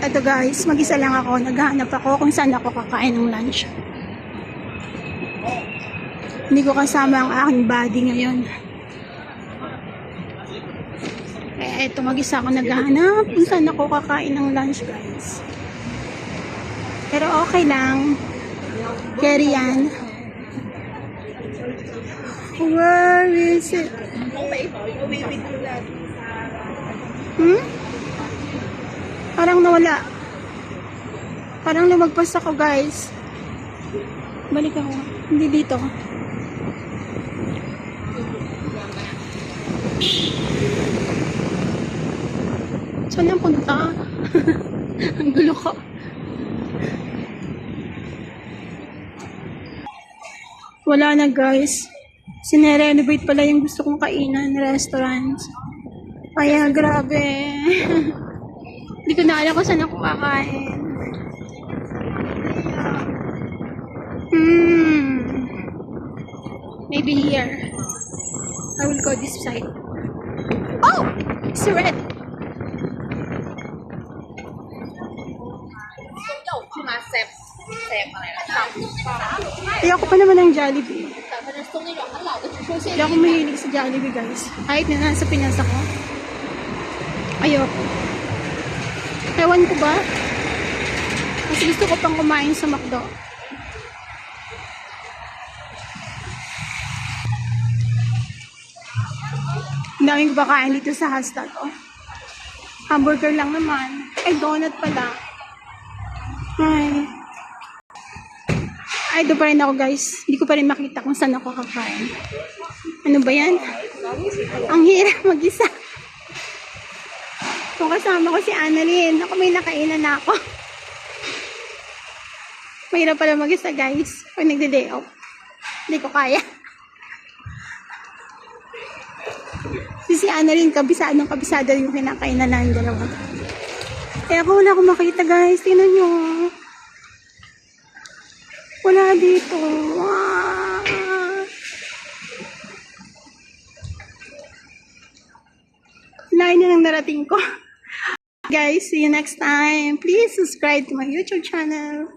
Ito guys, mag-isa lang ako. Naghahanap ako kung saan ako kakain ng lunch. Hindi ko kasama ang aking body ngayon. Kaya ito, mag-isa ako naghahanap kung saan ako kakain ng lunch guys. Pero okay lang. Carry yan. Where is it? Parang nawala. Parang lumagpas ako guys. Balik ako. Hindi dito. Saan ang punta? Ang gulo ko. Wala na guys. Sinerenovate pala yung gusto kong kainan, restaurants. Kaya grabe. Hindi ko na alam kung saan ako kakain. Maybe here. I will go this side. Oh! It's red. Ayoko pa naman ng Jollibee. Hindi ako mahilig sa Jollibee guys. Kahit na nasa Pinas ako. Ayoko. Ewan ko ba? Mas gusto ko pang kumain sa McDo. Ang daming bakain dito sa hashtag. Oh. Hamburger lang naman. Ay, donut pala. Ay, doon pa rin ako guys. Hindi ko pa rin makita kung saan ako kakain. Ano ba yan? Ang hirap mag-isa. Kung kasama ko si Annalyn, ako may nakainan na ako. Mahirap pala mag-isa guys. Pag nagde-day off. Hindi ko kaya. Si Annalyn, kabisado yung kinakainan na yung dalawa. Kaya ako wala akong makita guys. Tingnan nyo. Wala dito. Lain na lang narating ko. Guys, see you next time. Please subscribe to my YouTube channel.